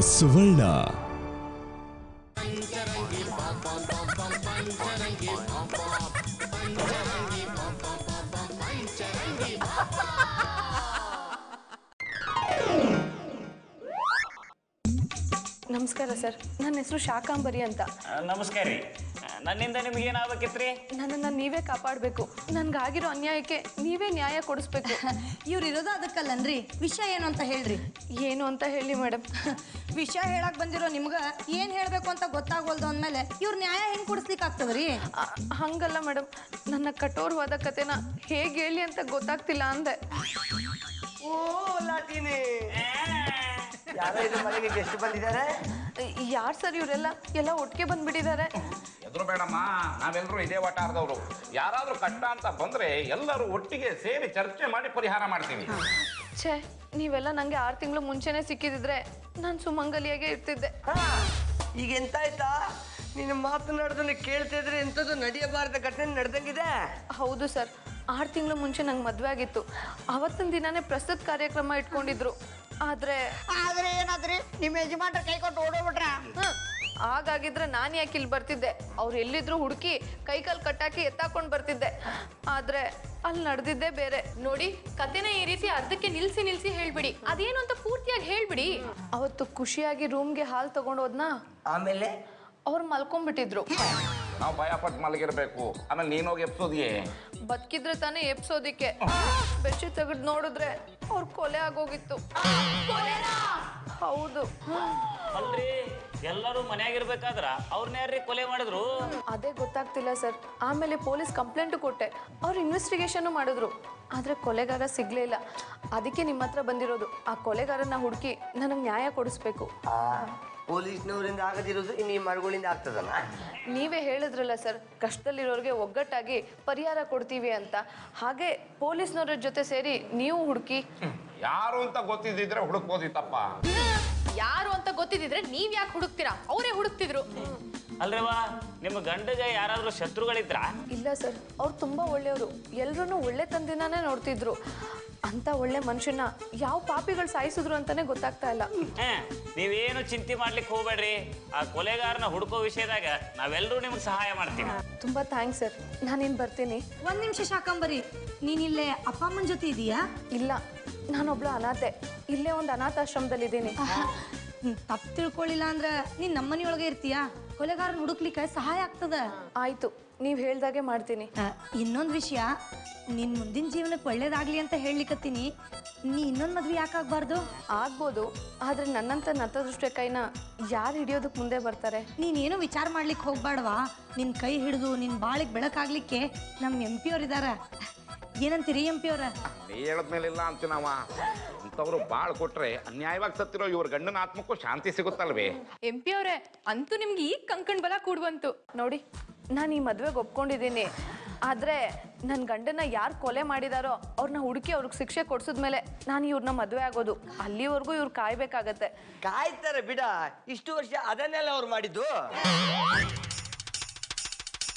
ಸುವರ್ಣ. ನಮಸ್ಕಾರ ಸರ್, ನನ್ನ ಹೆಸರು ಶಾಕಾಂಬರಿ ಅಂತ. ನಮಸ್ಕಾರ ರೀ. ನನ್ನಿಂದ ನಿಮ್ಗೆ ಏನಾಗಬೇಕಿತ್ರಿ? ನನ್ನನ್ನು ನೀವೇ ಕಾಪಾಡಬೇಕು. ನನ್ಗಾಗಿರೋ ಅನ್ಯಾಯಕ್ಕೆ ನೀವೇ ನ್ಯಾಯ ಕೊಡಿಸ್ಬೇಕು. ಇವ್ರು ಇರೋದು ಅದಕ್ಕಲ್ಲನ್ರಿ. ವಿಷಯ ಏನು ಅಂತ ಹೇಳ್ರಿ. ಏನು ಅಂತ ಹೇಳಿ ಮೇಡಮ್? ವಿಷಯ ಹೇಳಕ್ ಬಂದಿರೋ ನಿಮ್ಗ ಏನ್ ಹೇಳ್ಬೇಕು ಅಂತ ಗೊತ್ತಾಗೋಲ್ದು ಅಂದ್ಮೇಲೆ ಇವ್ರ ನ್ಯಾಯ ಹೆಂಗ್ ಕೊಡಿಸ್ಲಿಕ್ಕೆ ಆಗ್ತದ್ರಿ? ಹಂಗಲ್ಲ ಮೇಡಮ್, ನನ್ನ ಕಠೋರವಾದ ಕತೆನ ಹೇಗೆ ಹೇಳಿ ಅಂತ ಗೊತ್ತಾಗ್ತಿಲ್ಲ ಅಂದೆ. ಓ ಲಾಟಿನಿ, ಯಾರೋ ಇದು ಮನೆಗೆ ಗೆಸ್ಟ್ ಬಂದಿದ್ದಾರೆ. ಯಾರು ಸರ್ ಇವರೆಲ್ಲ? ಎಲ್ಲ ಒಟ್ಟಿಗೆ ಬಂದ್ಬಿಟ್ಟಿದ್ದಾರೆ. ಎದುರು ಬೇಡಮ್ಮ, ನಾವೆಲ್ಲರೂ ಇದೇ ವಟಾರದವರು. ಯಾರಾದ್ರೂ ಕಷ್ಟ ಅಂತ ಬಂದ್ರೆ ಎಲ್ಲರೂ ಒಟ್ಟಿಗೆ ಸೇರಿ ಚರ್ಚೆ ಮಾಡಿ ಪರಿಹಾರ ಮಾಡ್ತೀವಿ. ಛೇ, ನೀವೆಲ್ಲ ನಂಗೆ 6 ತಿಂಗಳು ಮುಂಚೆನೆ ಸಿಕ್ಕಿದಿದ್ರೆ ನಾನು ಸುಮಂಗಲಿಯಾಗೆ ಇರ್ತಿದ್ದೆ. ಈಗ ಎಂತ ಆಯ್ತಾ? ನೀನು ಮಾತನಾಡೋದನ್ನ ಕೇಳ್ತಿದ್ರೆ ಎಂಥದ್ದು ನಡೆಯಬಾರದ ಘಟನೆ ನಡೆದಂಗಿದೆ. ಹೌದು ಸರ್, 6 ತಿಂಗಳು ಮುಂಚೆ ನಂಗೆ ಮದುವೆ ಆಗಿತ್ತು. ಅವತ್ತಿನ ದಿನಾನೇ ಪ್ರಸ್ತುತ ಕಾರ್ಯಕ್ರಮ ಇಟ್ಕೊಂಡಿದ್ರು. ಆದ್ರೆ ಏನಾದ್ರಿ ನಿಮ್ಮ ಯಜಮಾನ್ರ ಕೈ ಕೊಟ್ಟು ಓಡೋಗ್ಬಿಟ್ರ? ಹಾಗಾಗಿದ್ರೆ ನಾನು ಯಾಕೆ ಇಲ್ಲಿ ಬರ್ತಿದ್ದೆ? ಅವ್ರು ಎಲ್ಲಿದ್ರು ಹುಡುಕಿ ಕೈಕಾಲು ಕಟ್ಟಾಕಿ ಎತ್ತಾಕೊಂಡು ಬರ್ತಿದ್ದೆ. ಆದ್ರೆ ಅಲ್ಲಿ ನಡೆದಿದ್ದೇ ಬೇರೆ. ನೋಡಿ, ಕತೆನ ಈ ರೀತಿ ಅರ್ಧಕ್ಕೆ ನಿಲ್ಸಿ ಹೇಳ್ಬಿಡಿ. ಅದೇನು ಅಂತ ಪೂರ್ತಿಯಾಗಿ ಹೇಳ್ಬಿಡಿ. ಅವತ್ತು ಖುಷಿಯಾಗಿ ರೂಮ್ಗೆ ಹಾಲು ತಗೊಂಡೋದ್ನಾ, ಆಮೇಲೆ ಅವ್ರು ಮಲ್ಕೊಂಡ್ಬಿಟ್ಟಿದ್ರು. ನಾವು ಭಯ ಪಟ್ಟು ಮಲಗಿರ್ಬೇಕು, ಆಮೇಲೆ ನೀನೋಗಿ ಎಪ್ಸೋದಿಯೇ? ಬದುಕಿದ್ರೆ ತಾನೇ ಎಪ್ಸೋದಿಕ್ಕೆ. ಬೆಡ್ಶೀಟ್ ತೆಗೆದು ನೋಡಿದ್ರೆ ಅವ್ರು ಕೊಲೆ ಆಗೋಗಿತ್ತು. ಹೌದು. ಅಲ್ರಿ, ಎಲ್ಲರೂ ಮನ್ಯಾಗಿರ್ಬೇಕಾದ್ರ ಅವ್ರನ್ನ ಯಾರ್ರಿ ಕೊಲೆ ಮಾಡಿದ್ರು? ಅದೇ ಗೊತ್ತಾಗ್ತಿಲ್ಲ ಸರ್. ಆಮೇಲೆ ಪೊಲೀಸ್ ಕಂಪ್ಲೇಂಟು ಕೊಟ್ಟೆ, ಅವ್ರು ಇನ್ವೆಸ್ಟಿಗೇಷನ್ ಮಾಡಿದ್ರು. ಆದ್ರೆ ಕೊಲೆಗಾರ ಸಿಗ್ಲೇ ಇಲ್ಲ. ಅದಕ್ಕೆ ನಿಮ್ಮ ಹತ್ರ ಬಂದಿರೋದು. ಆ ಕೊಲೆಗಾರನ ಹುಡುಕಿ ನನಗೆ ನ್ಯಾಯ ಕೊಡಿಸ್ಬೇಕು. ಪೊಲೀಸ್ನವರಿಂದ ಆಗದಿರೋದು ಇನ್ನು ಈ ಮರಗಳಿಂದ ಆಗ್ತದಲ್ಲ? ನೀವೇ ಹೇಳಿದ್ರಲ್ಲ ಸರ್, ಕಷ್ಟದಲ್ಲಿರೋರಿಗೆ ಒಗ್ಗಟ್ಟಾಗಿ ಪರಿಹಾರ ಕೊಡ್ತೀವಿ ಅಂತ. ಹಾಗೆ ಪೊಲೀಸ್ನವ್ರ ಜೊತೆ ಸೇರಿ ನೀವು ಹುಡುಕಿ. ಯಾರು ಅಂತ ಗೊತ್ತಿದ್ದಿದ್ರೆ ಹುಡುಕ್ಬೋದಿತ್ತಪ್ಪ. ಯಾರು ಅಂತ ಗೊತ್ತಿದ್ರೆ ನೀವ್ ಯಾಕೆ ಹುಡುಕ್ತೀರಾ? ಅವರೇ ಹುಡುಕ್ತಿದ್ರು. ಅಲ್ರವಾ, ನಿಮ್ಮ ಗಂಡಗೆ ಯಾರಾದ್ರೂ ಶತ್ರುಗಳಿದ್ರ? ಇಲ್ಲ ಸರ್, ಅವ್ರು ತುಂಬಾ ಒಳ್ಳೆಯವರು. ಎಲ್ರೂ ಒಳ್ಳೆ ತಂದಿನಾನೇ ನೋಡ್ತಿದ್ರು. ಅಂತ ಒಳ್ಳೆ ಮನುಷ್ಯನ ಯಾವ ಪಾಪಿಗಳು ಸಾಯಿಸಿದ್ರು ಅಂತಾನೆ ಗೊತ್ತಾಗ್ತಾ ಇಲ್ಲ. ನೀವೇನು ಚಿಂತೆ ಮಾಡ್ಲಿಕ್ಕೆ ಹೋಗ್ಬೇಡ್ರಿ. ಆ ಕೊಲೆಗಾರನ ಹುಡುಕೋ ವಿಷಯದಾಗ ನಾವೆಲ್ಲರೂ ನಿಮ್ಗೆ ಸಹಾಯ ಮಾಡ್ತೀವಿ. ತುಂಬಾ ಥ್ಯಾಂಕ್ಸ್ ಸರ್. ನಾನಿನ್ ಬರ್ತೀನಿ. ಒಂದ್ ನಿಮಿಷ ಶಾಕಾಂಬರಿ, ನೀನಿಲ್ಲೇ ಅಪ್ಪ ಅಮ್ಮನ ಜೊತೆ ಇದೀಯಾ? ಇಲ್ಲ, ನಾನೊಬ್ಳು ಅನಾಥೆ. ಇಲ್ಲೇ ಒಂದು ಅನಾಥಾಶ್ರಮದಲ್ಲಿದ್ದೀನಿ. ತಪ್ಪು ತಿಳ್ಕೊಳ್ಳಿಲ್ಲ ಅಂದ್ರೆ ನೀನ್ ನಮ್ಮನಿಯೊಳಗೆ ಇರ್ತೀಯಾ? ಕೊಲೆಗಾರನ ಹುಡುಕ್ಲಿಕ್ಕೆ ಸಹಾಯ ಆಗ್ತದ. ಆಯ್ತು, ನೀವ್ ಹೇಳ್ದಾಗೆ ಮಾಡ್ತೀನಿ. ಇನ್ನೊಂದು ವಿಷಯ, ನಿನ್ ಮುಂದಿನ ಜೀವನಕ್ಕೆ ಒಳ್ಳೇದಾಗ್ಲಿ ಅಂತ ಹೇಳಲಿಕ್ಕತ್ತೀನಿ. ನೀ ಇನ್ನೊಂದು ಮದ್ವೆ ಯಾಕಾಗ್ಬಾರ್ದು? ಆಗ್ಬೋದು, ಆದ್ರೆ ನನ್ನಂತ ನತದೃಷ್ಟ ಕೈನ ಯಾರು ಹಿಡಿಯೋದಕ್ಕೆ ಮುಂದೆ ಬರ್ತಾರೆ? ನೀನೇನು ವಿಚಾರ ಮಾಡ್ಲಿಕ್ಕೆ ಹೋಗ್ಬಾರ್ದವಾ. ನಿನ್ ಕೈ ಹಿಡಿದು ನಿನ್ ಬಾಳಿಗೆ ಬೆಳಕಾಗ್ಲಿಕ್ಕೆ ನಮ್ MP ಅವ್ರಿದಾರ. ಏನಂತೀರಿ MP ಅವ್ರ? ನೀ ಹೇಳದ್ಮೇಲೆ ಇಲ್ಲ ಅಂತೀನವ. ಇಂಥವ್ರು ಬಾಳ್ ಕೊಟ್ರೆ ಅನ್ಯಾಯವಾಗಿ ಸತ್ತಿರೋ ಇವ್ರ ಗಂಡನ ಆತ್ಮಕ್ಕೂ ಶಾಂತಿ ಸಿಗುತ್ತಲ್ವೇ? MP ಅವರೇ, ಅಂತೂ ನಿಮ್ಗೆ ಈಗ ಕಂಕಣ್ ಬಲ ಕೂಡ್ಬಂತು ನೋಡಿ, ನಾನು ಈ ಮದ್ವೆಗೆ ಒಪ್ಕೊಂಡಿದ್ದೀನಿ. ಆದ್ರೆ ನನ್ನ ಗಂಡನ ಯಾರು ಕೊಲೆ ಮಾಡಿದಾರೋ ಅವ್ರನ್ನ ಹುಡುಕಿ ಅವ್ರಿಗೆ ಶಿಕ್ಷೆ ಕೊಡ್ಸಿದ್ಮೇಲೆ ನಾನು ಇವ್ರನ್ನ ಮದುವೆ ಆಗೋದು. ಅಲ್ಲಿವರೆಗೂ ಇವ್ರು ಕಾಯ್ಬೇಕಾಗತ್ತೆ. ಕಾಯ್ತಾರೆ ಬಿಡ, ಇಷ್ಟು ವರ್ಷ ಅದನ್ನೆಲ್ಲ ಅವ್ರು ಮಾಡಿದ್ದು.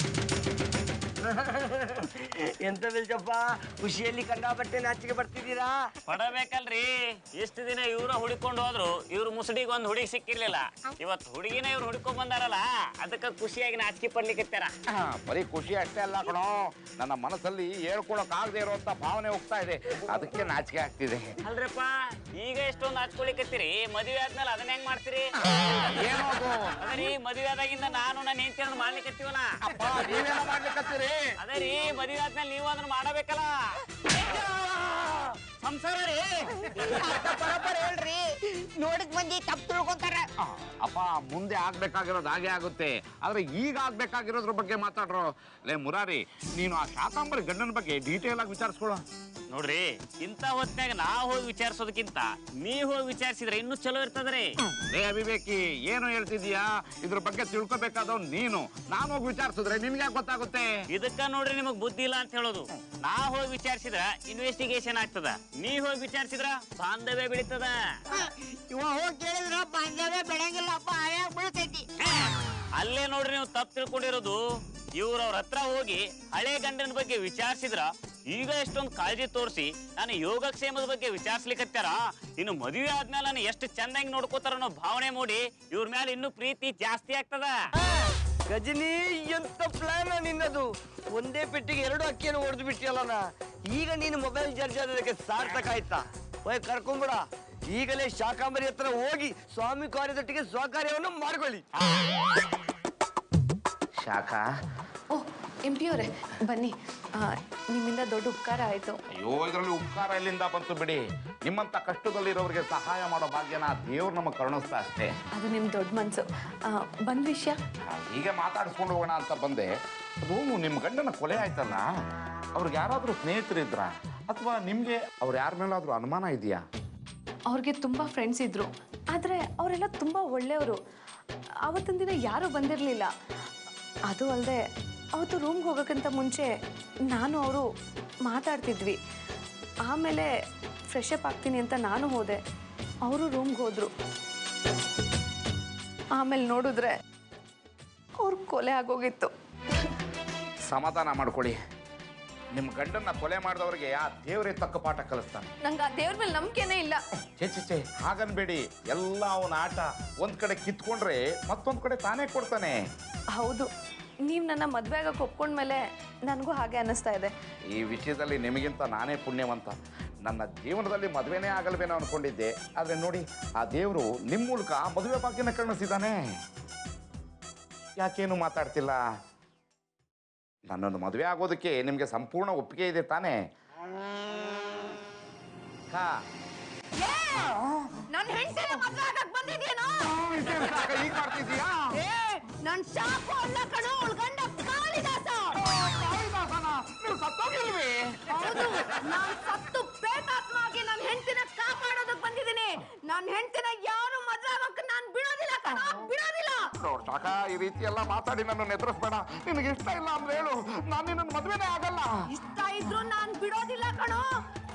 ಎಂತ ಬೆಲ್ಚಪ್ಪ, ಖುಷಿಯಲ್ಲಿ ಕಂಡಾಪಟ್ಟೆ ನಾಚಿಕೆ ಬರ್ತಿದ್ದೀರಾ? ಪಡಬೇಕಲ್ರಿ. ಇಷ್ಟು ದಿನ ಇವ್ರ ಹುಡುಕೊಂಡು ಹೋದ್ರು, ಇವ್ರ ಮುಸುಡಿಗೆ ಒಂದು ಹುಡುಗಿ ಸಿಕ್ಕಿರ್ಲಿಲ್ಲ. ಇವತ್ತು ಹುಡುಗಿನ ಇವ್ರು ಹುಡುಕೊಂಡ್ ಬಂದಾರಲ್ಲ, ಅದಕ್ಕೆ ಖುಷಿಯಾಗಿ ನಾಚಿಕೆ ಪಡ್ಲಿಕ್ಕೆ. ಬರೀ ಖುಷಿ ಅಷ್ಟೇ ಅಲ್ಲ ಕಣೋ, ನನ್ನ ಮನಸ್ಸಲ್ಲಿ ಹೇಳ್ಕೊಳಕ್ ಆಗದೆ ಇರುವಂತ ಭಾವನೆ ಹೋಗ್ತಾ ಇದೆ. ಅದಕ್ಕೆ ನಾಚಿಕೆ ಆಗ್ತಿದೆ. ಅಲ್ರಪ್ಪ, ಈಗ ಎಷ್ಟೊಂದು ನಾಚ್ಕೊಳಿಕತ್ತೀರಿ, ಮದುವೆ ಆದ್ಮೇಲೆ ಅದನ್ನ ಹೆಂಗ್ ಮಾಡ್ತೀರಿ? ಏನೋದು? ಅದರಿ, ಮದುವೆ ಆದಾಗಿಂದ ನಾನು ನನ್ನ ಹೆಂಡತಿ ಮಾಡ್ಲಿಕ್ಕತ್ತೀವಲ್ಲ. ನೀವೇನ ಮಾಡ್ಲಿಕ್ಕತ್ತೀರಿ? ಅದೇ ರೀ, ಮದುವೆ ಆದ್ಮೇಲೆ ನೀವು ಅದನ್ನ ಮಾಡಬೇಕಲ್ಲ. ಸಂಸಾರ ರೀ. ಬರೋಬ್ಬರ ಹೇಳ್ರಿ, ನೋಡಿದ ಮಂದಿ ತಪ್ಪು ತಿಳ್ಕೊಂತಾರ. ಅಪ್ಪ, ಮುಂದೆ ಆಗ್ಬೇಕಾಗಿರೋದು ಹಾಗೆ ಆಗುತ್ತೆ. ಆದ್ರೆ ಈಗ ಆಗ್ಬೇಕಾಗಿರೋದ್ರ ಬಗ್ಗೆ ಮಾತಾಡ್ರು. ಲೇ ಮುರಾರಿ, ನೀನು ಆ ಶಾಕಾಂಬರಿ ಗಂಡನ ಬಗ್ಗೆ ಡೀಟೇಲ್ ಆಗಿ ವಿಚಾರಿಸ್ಕೊಳ್ಳೋ. ನೋಡ್ರಿ, ಇಂಥ ಹೊತ್ನಾಗ ನಾವ್ ಹೋಗಿ ವಿಚಾರಿಸೋದಕ್ಕಿಂತ ನೀವ್ ಹೋಗಿ ವಿಚಾರಿಸಿದ್ರೆ ಇನ್ನೂ ಚಲೋ ಇರ್ತದ್ರಿ. ಲೇ ಅವಿವೇಕಿ, ಏನು ಹೇಳ್ತಿದೀಯಾ? ಇದ್ರ ಬಗ್ಗೆ ತಿಳ್ಕೊಬೇಕಾದವ್ ನೀನು. ನಾನು ಹೋಗಿ ವಿಚಾರಿಸಿದ್ರೆ ನಿನ್ಗೆ ಯಾಕೆ ಗೊತ್ತಾಗುತ್ತೆ? ಇದಕ್ಕ ನೋಡ್ರಿ ನಿಮಗ್ ಬುದ್ಧಿ ಇಲ್ಲ ಅಂತ ಹೇಳೋದು. ನಾವ್ ಹೋಗಿ ವಿಚಾರಿಸಿದ್ರ ಇನ್ವೆಸ್ಟಿಗೇಷನ್ ಆಗ್ತದ, ನೀವ್ ಹೋಗಿ ವಿಚಾರಿಸಿದ್ರ ಬಾಂಧವ್ಯ ಬೆಳೀತದ. ಇವ ಹೋಗಿ ಕೇಳಿದ್ರ ಬಾಂಧವ್ಯ ಬೆಳಂಗಿಲ್ಲಪ್ಪ, ಆಯಾಗ ಬೀಳ್ತೈತಿ. ಅಲ್ಲೇ ನೋಡ್ರಿ ನೀವು ತಪ್ಪು ತಿಳ್ಕೊಂಡಿರೋದು. ಇವ್ರವ್ರ ಹತ್ರ ಹೋಗಿ ಹಳೆ ಗಂಡನ ಬಗ್ಗೆ ವಿಚಾರಿಸಿದ್ರ ಈಗ ಎಷ್ಟೊಂದು ಕಾಳಜಿ ತೋರಿಸಿ ನಾನು ಯೋಗಕ್ಷೇಮದ ಬಗ್ಗೆ ವಿಚಾರಿಸ್ಲಿಕ್ಕತ್ತಾರ. ಇನ್ನು ಮದುವೆ ಆದ್ಮೇಲೆ ನಾನು ಎಷ್ಟು ಚಂದಾಗಿ ನೋಡ್ಕೋತಾರ ಅನ್ನೋ ಭಾವನೆ ಮೂಡಿ ಇವ್ರ ಮೇಲೆ ಇನ್ನೂ ಪ್ರೀತಿ ಜಾಸ್ತಿ ಆಗ್ತದ. ಗಜನಿ, ಎಂತ ಪ್ಲಾನ್ ನಿನ್ನದು? ಒಂದೇ ಪೆಟ್ಟಿಗೆ 2 ಅಕ್ಕಿಯನ್ನು ಹೊಡೆದು ಬಿಟ್ಟಿಯಲ್ಲ. ಈಗ ನೀನು ಮೊಬೈಲ್ ಜರ್ಜಾರದಕ್ಕೆ ಸಾರ್ಥಕ ಆಯ್ತಾ? ಹೋಯ್ ಕರ್ಕೊಂಬಿಡ. ಈಗಲೇ ಶಾಕಾಂಬರಿ ಹತ್ರ ಹೋಗಿ ಸ್ವಾಮಿ ಕಾರ್ಯದೊಟ್ಟಿಗೆ ಸ್ವಕಾರ್ಯವನ್ನು ಮಾಡ್ಕೊಳ್ಳಿ. ಶಾಖ, ಓಹ್ MP ಅವರೇ ಬನ್ನಿ, ನಿಮ್ಮಿಂದ ದೊಡ್ಡ ಉಪಕಾರ ಆಯಿತು. ಅಯ್ಯೋ, ಇದರಲ್ಲಿ ಉಪಕಾರ ಎಲ್ಲಿಂದ ಬಂತು ಬಿಡಿ. ನಿಮ್ಮಂತ ಕಷ್ಟದಲ್ಲಿರೋರಿಗೆ ಸಹಾಯ ಮಾಡೋ ಭಾಗ್ಯನ ದೇವ್ರು ನಮಗೆ ಕರುಣಿಸ್ತಾ ಅಷ್ಟೇ. ಅದು ನಿಮ್ಮ ದೊಡ್ಡ ಮನಸ್ಸು. ಬಂದ ವಿಷಯ ಹೀಗೆ ಮಾತಾಡಿಸ್ಕೊಂಡು ಹೋಗೋಣ ಅಂತ ಬಂದೆ. ಅದು ನಿಮ್ಮ ಗಂಡನ ಕೊಲೆ ಆಯ್ತಲ್ಲ, ಅವ್ರಿಗೆ ಯಾರಾದರೂ ಸ್ನೇಹಿತರಿದ್ರ ಅಥವಾ ನಿಮಗೆ ಅವ್ರು ಯಾರ ಮೇಲಾದರೂ ಅನುಮಾನ ಇದೆಯಾ? ಅವ್ರಿಗೆ ತುಂಬ ಫ್ರೆಂಡ್ಸ್ ಇದ್ದರು, ಆದರೆ ಅವರೆಲ್ಲ ತುಂಬ ಒಳ್ಳೆಯವರು. ಆವತ್ತಿನ ದಿನ ಯಾರೂ ಬಂದಿರಲಿಲ್ಲ. ಅದು ಅಲ್ಲದೆ ಅವತ್ತು ರೂಮ್ಗೆ ಹೋಗೋಕ್ಕಿಂತ ಮುಂಚೆ ನಾನು ಅವರು ಮಾತಾಡ್ತಿದ್ವಿ. ಆಮೇಲೆ ಫ್ರೆಶ್ ಅಪ್ ಆಗ್ತೀನಿ ಅಂತ ನಾನು ಹೋದೆ, ಅವರು ರೂಮ್ಗೆ ಹೋದರು. ಆಮೇಲೆ ನೋಡಿದ್ರೆ ಅವ್ರು ಕೊಲೆ ಆಗೋಗಿತ್ತು. ಸಮಾಧಾನ ಮಾಡ್ಕೊಳ್ಳಿ. ನಿಮ್ಮ ಗಂಡನ್ನ ಕೊಲೆ ಮಾಡಿದವ್ರಿಗೆ ಆ ದೇವರೇ ತಕ್ಕ ಪಾಠ ಕಲಿಸ್ತಾನೆ. ನಂಗೆ ಆ ದೇವ್ರ ಮೇಲೆ ನಂಬಿಕೆನೇ ಇಲ್ಲ. ಚೆ ಹಾಗನ್ಬೇಡಿ. ಎಲ್ಲ ಅವನ ಆಟ. ಒಂದ್ ಕಡೆ ಕಿತ್ಕೊಂಡ್ರೆ ಮತ್ತೊಂದ್ ಕಡೆ ತಾನೇ ಕೊಡ್ತಾನೆ. ಹೌದು, ನೀವು ನನ್ನ ಮದುವೆ ಆಗೋಕೆ ಒಪ್ಕೊಂಡ್ಮೇಲೆ ನನಗೂ ಹಾಗೆ ಅನ್ನಿಸ್ತಾ ಇದೆ. ಈ ವಿಷಯದಲ್ಲಿ ನಿಮಗಿಂತ ನಾನೇ ಪುಣ್ಯವಂತ. ನನ್ನ ಜೀವನದಲ್ಲಿ ಮದುವೆನೇ ಆಗಲ್ವೇನೋ ಅನ್ಕೊಂಡಿದ್ದೆ, ಆದರೆ ನೋಡಿ ಆ ದೇವರು ನಿಮ್ಮ ಮೂಲಕ ಮದುವೆ ಭಾಗ್ಯನ ಕರುಣಿಸಿದ್ದಾನೆ. ಯಾಕೇನು ಮಾತಾಡ್ತಿಲ್ಲ? ನನ್ನೊಂದು ಮದುವೆ ಆಗೋದಕ್ಕೆ ನಿಮಗೆ ಸಂಪೂರ್ಣ ಒಪ್ಪಿಗೆ ಇದೆ ತಾನೇ? ನನ್ನ ಹೆಂಡತಿನ ಮದುವೆ ಆಗಕ್ಕೆ ಬಂದಿದ್ಯೇನೋ? ಈಗ ಮಾಡ್ತಿದ್ದೀಯಾ? ನನ್ನ ಶಾಪು ಅಲ್ಲ ಕಣೋ, ಉಳ್ಗಂಡ ಕಾಳಿದಾಸ. ಹೌದು, ನಾನು ಸತ್ತು ಪ್ರೇತಾತ್ಮ ಆಗಿ ನನ್ನ ಹೆಂಡತಿನ ಕಾಪಾಡೋದಕ್ಕೆ ಬಂದಿದ್ದೀನಿ. ನನ್ನ ಹೆಂಡತಿನ ಯಾರು ಮದುವೆ ಆಗಕ್ಕೆ ನಾನು ಬಿಡೋದಿಲ್ಲ ಕಣೋ, ಬಿಡೋದಿಲ್ಲ. ಶಾಖ, ಈ ರೀತಿ ಎಲ್ಲ ಮಾತಾಡಿ ನನ್ನನ್ನು ಎದುರಿಸ್ಬೇಡ. ನಿನಗೆ ಇಷ್ಟ ಇಲ್ಲ ಅಂದ್ರೆ ಹೇಳು, ನಾನು ನಿನ್ನ ಮದುವೆನೇ ಆಗಲ್ಲ. ಇಷ್ಟ ಇದ್ರು ನಾನು ಬಿಡೋದಿಲ್ಲ ಕಣೋ.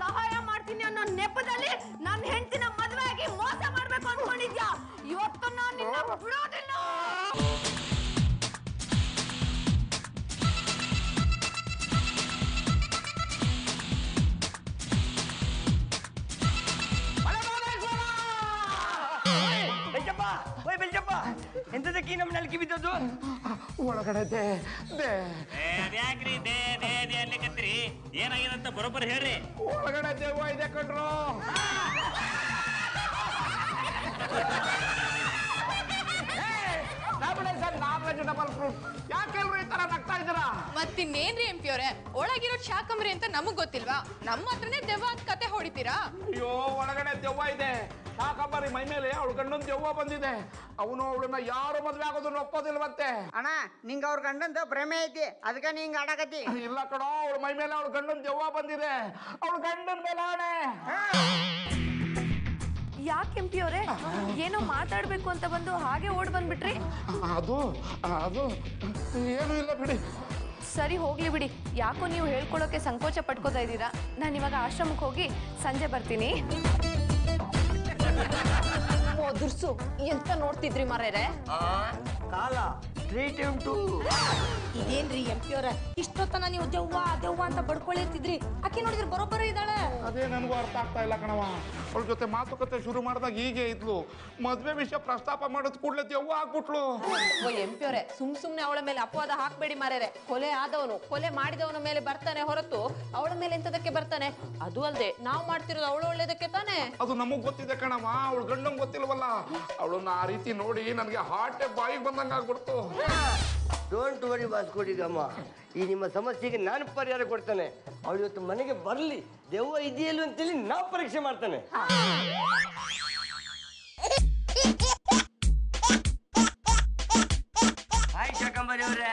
ಸಹಾಯ ಮಾಡ್ತೀನಿ ಅನ್ನೋ ನೆಪದಲ್ಲಿ ನನ್ನ ಹೆಂಡತಿನ ಮದುವೆ ಆಗಿ ಮೋಸ ಮಾಡ್ಬೇಕು ಅನ್ಕೊಂಡಿದ್ಯಾ? ಇವತ್ತು ನಾನು ನಿನ್ನ ಬಿಡೋದಿಲ್ಲ. ಎಂತದಕ್ಕೆ ನಮ್ಮ ನಲ್ಕಿ ಬಿದ್ದದ್ದು? ಒಳಗಡೆ ದೇ ದೇ ಅದ್ಯಾಕ್ರಿ ದೇ ದೇ ದೇ ಅನ್ಲಿಕತ್ರಿ? ಏನಾಗಿದೆ ಅಂತ ಬರೋಬ್ಬರಿ ಹೇಳ್ರಿ. ಒಳಗಡೆ ದೇವ ಇದೆ ಕಣ್ರು. Double fruit. ಯಾಕೆಲ್ರು ಈ ತರ ನಗ್ತಾ ಇದ್ದೀರಾ? ಮತ್ತಿನ್ನೇನ್ರಿ MP ಅವರೇ, ಒಳಗಿರೋ ಶಾಕಂಬರಿ ಅಂತ ನಮಗ್ ಗೊತ್ತಿಲ್ವಾ? ನಮ್ಮ ಹತ್ರನೇ ದೆವ್ವ ಅಂತ ಕತೆ ಹೊಡಿತೀರಾ? ಅಯ್ಯೋ, ಒಳಗಡೆ ದೆವ್ವ ಇದೆ. ಶಾಕಂಬರಿ ಮೈ ಮೇಲೆ ಅವಳ ಗಂಡನ ದೆವ್ವ ಬಂದಿದೆ. ಅವನು ಅವಳನ್ನ ಯಾರು ಮದ್ವೆ ಆಗೋದನ್ನ ಒಪ್ಪೋದಿಲ್ವಂತೆ. ಅಣ್ಣ, ನಿಂಗ ಅವ್ರ ಗಂಡಂದು ಭ್ರಮೆ ಐತಿ, ಅದಕ್ಕೆ ನೀ ಹಿಂಗ ಆಡಕತ್ತಿ. ಇಲ್ಲ ಕಣೋ, ಅವಳ ಮೈ ಮೇಲೆ ಅವಳ ಗಂಡನ ದೆವ್ವ ಬಂದಿದೆ. ಅವಳ ಗಂಡನ ಮೇಲೆ ಆಣೆ. ಯಾಕೆ MP ಅವರೇ, ಏನೋ ಮಾತಾಡ್ಬೇಕು ಅಂತ ಬಂದು ಹಾಗೆ ಓಡ್ ಬಂದ್ಬಿಟ್ರಿ? ಅದು ಅದು ಏನು ಇಲ್ಲ ಬಿಡಿ. ಸರಿ ಹೋಗ್ಲಿ ಬಿಡಿ. ಯಾಕೋ ನೀವು ಹೇಳ್ಕೊಳ್ಳೋಕೆ ಸಂಕೋಚ ಪಟ್ಕೋತಾ ಇದ್ದೀರಾ. ನಾನು ಇವಾಗ ಆಶ್ರಮಕ್ಕೆ ಹೋಗಿ ಸಂಜೆ ಬರ್ತೀನಿ. ದುರ್ಸು, ಎಂತ ನೋಡ್ತಿದ್ರಿ ಮಾರೇರೆ? ಕಾಲ ಸ್ಟ್ರೀಟ್ ಉಂಟು. ಇದೇನ್ರಿ MP ಅವರ, ಇಷ್ಟೊತ್ತನ ನೀವು ದೆವ್ವ ದೆವ್ವ ಅಂತ ಬಡ್ಕೊಳ್ಳಿರ್ತಿದ್ರಿ. ಆಕೆ ನೋಡಿದ್ರೆ ಬರೋಬ್ಬರ ಇದ್ದಾಳೆ. ಅದೇ ನನಗೂ ಅರ್ಥ ಆಗ್ತಾ ಇಲ್ಲ ಕಣವ. ಅವಳ ಜೊತೆ ಮಾತುಕತೆ ಶುರು ಮಾಡಿದಾಗ ಹೀಗೆ ಇದ್ಲು. ಮದ್ವೆ ವಿಷಯ ಪ್ರಸ್ತಾಪ ಮಾಡೋದ್ ಕೂಡ್ಲೆ ದೆವ್ವ ಆಗ್ಬಿಟ್ಲು. MP ಅವರೇ, ಸುಮ್ನೆ ಅವಳ ಮೇಲೆ ಅಪವಾದ ಹಾಕ್ಬೇಡಿ ಮಾರೇರೆ. ಕೊಲೆ ಆದವನು ಕೊಲೆ ಮಾಡಿದವನ ಮೇಲೆ ಬರ್ತಾನೆ ಹೊರತು ಅವಳ ಮೇಲೆ ಎಂತದಕ್ಕೆ ಬರ್ತಾನೆ? ಅದು ಅಲ್ಲದೆ ನಾವು ಮಾಡ್ತಿರೋದು ಅವಳು ಒಳ್ಳೇದಕ್ಕೆ ತಾನೆ. ಅದು ನಮಗ್ ಗೊತ್ತಿದೆ ಕಣವ, ಅವಳು ಗಂಡಂಗ್ ಗೊತ್ತಿಲ್ವಲ್ಲ. ಅವಳನ್ನ ಆ ರೀತಿ ನೋಡಿ ನನಗೆ ಹಾರ್ಟೇ ಬಾಯಿಗೆ ಬಂದಂಗ ಆಗ್ಬಿಡ್ತು. ಡೋಂಟ್ ವರಿ ಬಾಸ್ಕೋಡಿಗಮ್ಮ, ಈ ನಿಮ್ಮ ಸಮಸ್ಯೆಗೆ ನಾನು ಪರಿಹಾರ ಕೊಡ್ತೇನೆ. ಅವಳು ಇವತ್ತು ಮನೆಗೆ ಬರಲಿ, ದೆವ್ವ ಇದೆಯಲ್ಲ ಅಂತೇಳಿ ನಾವು ಪರೀಕ್ಷೆ ಮಾಡ್ತಾನೆ. ಹಾಯ್ ಶಾಕಂಬರಿ ಅವರೇ.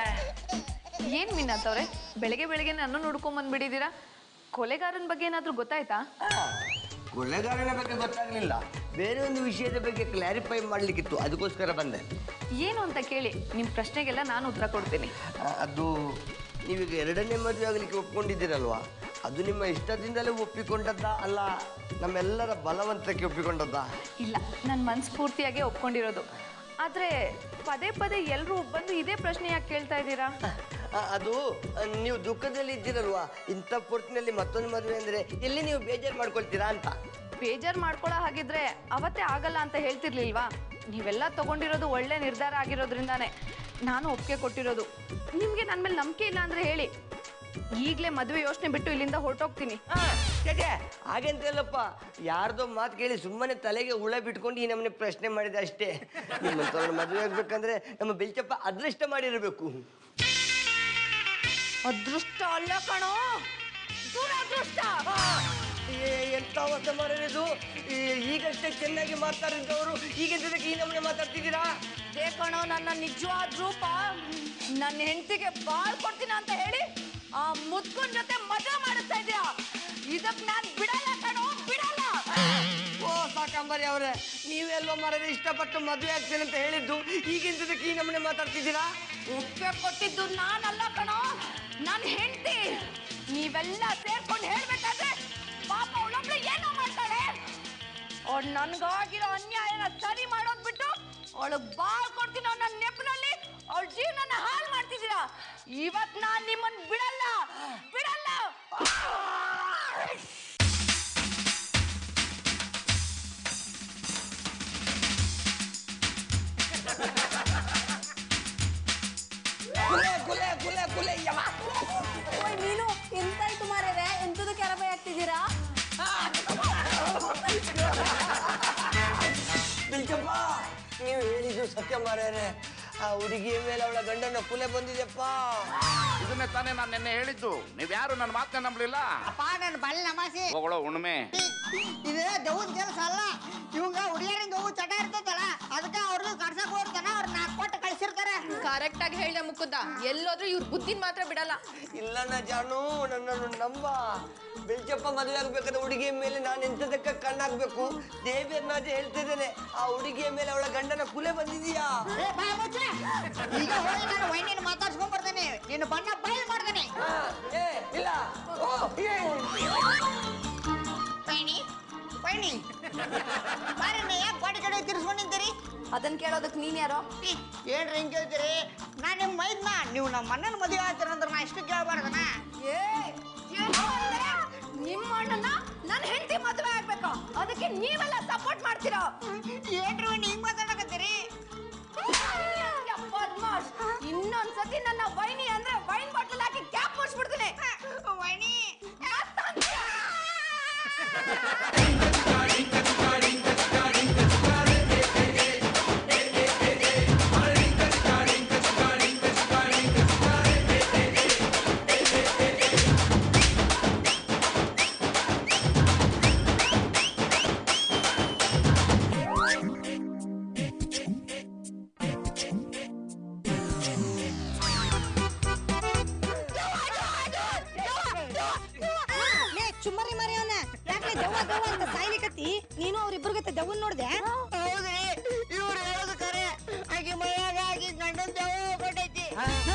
ಏನ್ ಮೀನಾಥ್ ಅವ್ರೆ, ಬೆಳಗ್ಗೆ ನನ್ನ ನೋಡ್ಕೊಂಡ್ ಬಂದ್ಬಿಟ್ಟಿದ್ದೀರಾ? ಕೊಲೆಗಾರನ ಬಗ್ಗೆ ಏನಾದ್ರೂ ಗೊತ್ತಾಯ್ತಾ? ಕೊಲೆಗಾರನ ಬಗ್ಗೆ ಗೊತ್ತಾಗ್ಲಿಲ್ಲ, ಬೇರೆ ಒಂದು ವಿಷಯದ ಬಗ್ಗೆ ಕ್ಲಾರಿಫೈ ಮಾಡ್ಲಿಕ್ಕಿತ್ತು, ಅದಕ್ಕೋಸ್ಕರ ಬಂದೆ. ಏನು ಅಂತ ಕೇಳಿ, ನಿಮ್ಮ ಪ್ರಶ್ನೆಗೆಲ್ಲ ನಾನು ಉತ್ತರ ಕೊಡ್ತೀನಿ. ಅದು ನೀವೀಗ 2ನೇ ಮದುವೆ ಆಗಲಿಕ್ಕೆ ಒಪ್ಕೊಂಡಿದ್ದೀರಲ್ವಾ, ಅದು ನಿಮ್ಮ ಇಷ್ಟದಿಂದಲೇ ಒಪ್ಪಿಕೊಂಡದ್ದ ಅಲ್ಲ ನಮ್ಮೆಲ್ಲರ ಬಲವಂತಕ್ಕೆ ಒಪ್ಪಿಕೊಂಡದ್ದ? ಇಲ್ಲ, ನನ್ನ ಮನಸ್ಫೂರ್ತಿಯಾಗೆ ಒಪ್ಕೊಂಡಿರೋದು. ಆದ್ರೆ ಪದೇ ಎಲ್ಲರೂ ಬಂದು ಇದೇ ಪ್ರಶ್ನೆ ಯಾಕೆ ಕೇಳ್ತಾ ಇದ್ದೀರಾ? ಅದು ನೀವು ದುಃಖದಲ್ಲಿ ಇದ್ದೀರಲ್ವಾ, ಇಂಥ ಪೂರ್ತಿನಲ್ಲಿ ಮತ್ತೊಂದು ಮದುವೆ ಅಂದ್ರೆ ಎಲ್ಲಿ ನೀವು ಬೇಜಾರು ಮಾಡ್ಕೊಳ್ತೀರಾ ಅಂತ. ಬೇಜಾರು ಮಾಡ್ಕೊಳ್ಳೋ ಹಾಗಿದ್ರೆ ಅವತ್ತೇ ಆಗಲ್ಲ ಅಂತ ಹೇಳ್ತಿರ್ಲಿಲ್ವಾ? ನೀವೆಲ್ಲ ತಗೊಂಡಿರೋದು ಒಳ್ಳೆ ನಿರ್ಧಾರ ಆಗಿರೋದ್ರಿಂದಾನೇ ನಾನು ಒಪ್ಪಿಗೆ ಕೊಟ್ಟಿರೋದು. ನಿಮ್ಗೆ ನನ್ನ ಮೇಲೆ ನಂಬಿಕೆ ಇಲ್ಲ ಅಂದ್ರೆ ಹೇಳಿ, ಈಗಲೇ ಮದುವೆ ಯೋಚನೆ ಬಿಟ್ಟು ಇಲ್ಲಿಂದ ಹೊರಟೋಗ್ತೀನಿ. ಹಾಗೆಂತಲ್ಲಪ್ಪ, ಯಾರ್ದೋ ಮಾತು ಕೇಳಿ ಸುಮ್ಮನೆ ತಲೆಗೆ ಹುಳ ಬಿಟ್ಕೊಂಡು ಈ ನಮ್ಮನೆ ಪ್ರಶ್ನೆ ಮಾಡಿದೆ ಅಷ್ಟೇ. ನಿಮ್ಮಂತವ್ರ ಮದುವೆ ಆಗ್ಬೇಕಂದ್ರೆ ನಮ್ಮ ಬೆಲ್ಚಪ್ಪ ಅದೃಷ್ಟ ಮಾಡಿರಬೇಕು. ಅದೃಷ್ಟ ಅಲ್ಲ ಕಣೋ, ದುರದೃಷ್ಟ. ಎಂತ ಹೊಸ ಮರದು, ಈಗಷ್ಟೇ ಚೆನ್ನಾಗಿ ಮಾತಾಡಿದ್ದವರು ಈಗೆಂತದಕ್ಕೆ ಈ ನಮ್ಮನೆ ಮಾತಾಡ್ತಿದ್ದೀರಾ? ಅದೇ ಕಣೋ ನನ್ನ ನಿಜವಾದ ರೂಪ. ನನ್ನ ಹೆಂಡತಿಗೆ ಬಾಳ್ ಕೊಡ್ತೀನ ಅಂತ ಹೇಳಿ ಆ ಮುತ್ಕನ್ ಜೊತೆ ಮಜಾ ಮಾಡಿಸ್ತಾ ಇದ್ಯಾ. ಇದಕ್ ನಾನ್ ಬಿಡಲ್ಲ ಕಣೋ, ಬಿಡಲ್ಲ. ಓ ಸಾಕಂಬರಿ ಅವ್ರೆ, ನೀವೆಲ್ಲೋ ಮರದೆ ಇಷ್ಟಪಟ್ಟು ಮದುವೆ ಆಗ್ತೇನೆ ಅಂತ ಹೇಳಿದ್ದು ಈಗೆಂತದಕ್ಕೆ ಈ ನಮ್ಮನೆ ಮಾತಾಡ್ತಿದ್ದೀರಾ? ಒಪ್ಪಿಗೆ ಕೊಟ್ಟಿದ್ದು ನಾನಲ್ಲ ಕಣೋ, ನನ್ನ ಹೆಂಡತಿ. ನೀವೆಲ್ಲ ಸೇರ್ಕೊಂಡು ಹೇಳ್ಬೇಕಾದ್ರೆ ಪಾಪ ಅವಳೊಬ್ಳು ಏನೋ ಮಾಡ್ತಾಳೆ. ಅವಳು ನನ್ಗಾಗಿರೋ ಅನ್ಯಾಯನ ಸರಿ ಮಾಡೋದ್ ಬಿಟ್ಟು ಅವಳಿಗೆ ಬಾಳ್ ಕೊಡ್ತೀನಿ ನನ್ನ ನೆಪದಲ್ಲಿ ಅವಳ ಜೀವನನ ಹಾಳು ಮಾಡ್ತಿದ್ದೀರಾ. ಇವತ್ ನಾನ್ ನಿಮ್ಮನ್ ಬಿಡಲ್ಲ, ಬಿಡಲ್ಲ. ನೀನು ಎಂತಾಯ್ತು ಮಾರೇರೆ, ಎಂತದಕ್ಕೆ ಅರಬೈ ಆಗ್ತಿದ್ದೀರಾ? ಬಿಲ್ಚಪ್ಪ, ನೀವು ಹೇಳಿದ್ದು ಸತ್ಯ ಮಾರ್ಯಾರೆ. ಆ ಹುಡುಗಿಯ ಮೇಲೆ ಅವಳ ಗಂಡನ ಕುಲೆ ಬಂದಿದೆಪ್ಪ. ಇದನ್ನೇ ತಾನೇ ನಾನು ನಿನ್ನೆ ಹೇಳಿದ್ದು. ನೀವ್ಯಾರು ನನ್ನ ಮಾತನ್ನ ನಂಬಲಿಲ್ಲ. ಅಪ್ಪ ನನ್ನ ಬಳ್ಳಿ ನಮಾಸಿ ಹೋಗಳೋ ಹುಣ್ಣಿಮೆ. ಇದು ದೌದ್ ಕೆಲಸ ಅಲ್ಲ. ಇವಂಗ ಹುಡುಗಿಯರಿಂದ ಹೋಗು ಚಟ ಇರ್ತದಲ್ಲ, ಅದಕ್ಕೆ ಅವ್ರಿಗೆ ಕರ್ಸಕ್ ಹೋಗ್ತಾನ. ಅವ್ರ 4 ಕೊಟ್ಟು ಕಳ್ಸಿರ್ತಾರೆ. ಕರೆಕ್ಟ್ ಆಗಿ ಹೇಳ್ದೆ ಮುಕುಂದ, ಎಲ್ಲೋದ್ರೂ ಇವ್ರ ಬುದ್ಧಿನ ಮಾತ್ರ ಬಿಡಲ್ಲ. ಇಲ್ಲಣ್ಣ ಜಾನು, ನನ್ನನ್ನು ನಂಬ. ಬೆಲ್ಚಪ್ಪ ಮದುವೆ ಆಗ್ಬೇಕಾದ್ರೆ ಹುಡುಗಿಯ ಮೇಲೆ ನಾನು ಎಂತದಕ್ಕೆ ಕಣ್ಣಾಗ್ಬೇಕು? ದೇವಿಯರ್ನಾಜೆ ಹೇಳ್ತಿದ್ದೇನೆ, ಆ ಹುಡುಗಿಯ ಮೇಲೆ ಅವಳ ಗಂಡನ ಕುಲೆ ಬಂದಿದೀಯಾ? ಈಗ ಹೋಗಿ ನಾನು ವೈನಿನ ಮಾತಾಡ್ಸ್ಕೊಂಡ್ ಬರ್ತೇನೆ, ನಿನ್ನ ಬಣ್ಣ ಬಯಲು ಮಾಡ್ತೇನೆ. ಇಲ್ಲ ವೈನಿ ವೈನಿ ಬಾರಣ್ಣ, ಯಾಕೆ ಗಾಡಿ ಕಡೆ ತಿರ್ಸ್ಕೊಂಡು ನಿಂತೀರಿ? ಅದನ್ನ ಕೇಳೋದಕ್ಕೆ ನೀನ್ ಯಾರೋ? ಏನ್ರಿ ಹಿಂಗ್ ಕೇಳ್ತೀರಿ? ನಾನು ನಿಮ್ಮ ಮೈದ್ನ, ನೀವು ನಮ್ಮ ಅಣ್ಣನ ಮದುವೆ ಆಗ್ತೀರಂದ್ರೆ ನಾ ಇಷ್ಟು ಕೇಳಬಾರ್ದನ? ನಿಮ್ಮ ಅಣ್ಣನ ನನ್ನ ಹೆಂಡತಿ ಮದುವೆ ಆಗ್ಬೇಕು, ಅದಕ್ಕೆ ನೀವೆಲ್ಲ ಸಪೋರ್ಟ್ ಮಾಡ್ತೀರಾ? ಏನ್ರಿ ವೈನಿ ಹಿಂಗ್ ಮಾತಾಡಕತ್ತೀರಿ? ಬದ್ಮಾಶ್, ಇನ್ನೊಂದ್ಸತಿ ನನ್ನ ವೈನಿ ಅಂದ್ರೆ ವೈನ್ ಬಾಟಲ್ ಹಾಕಿ ಕ್ಯಾಪ್ ಮುಚ್ಬಿಡ್ತೀನಿ. ವೈನಿ ಚುಮ್ಮರಿ ಮರಿಯವನ ಯಾಕೆ ದವ್ವ ದವ್ವ ಅಂತ ಸಾಯ್ಲಿಕತ್ತಿ? ನೀನು ಅವ್ರಿಬ್ರಿಗತ್ತೆ ದವ್ವನ್ ನೋಡ್ದೆ? ಹೌದ್ರಿ, ಇವ್ರು ಹೇಳೋದು ಕರೆ. ಆಕೆ ಮೈಯಾಗ ಆಕೆ ಗಂಡನ ದೆವ್ವ ಹೋಗ್ಬಿಟ್ಟೈತಿ.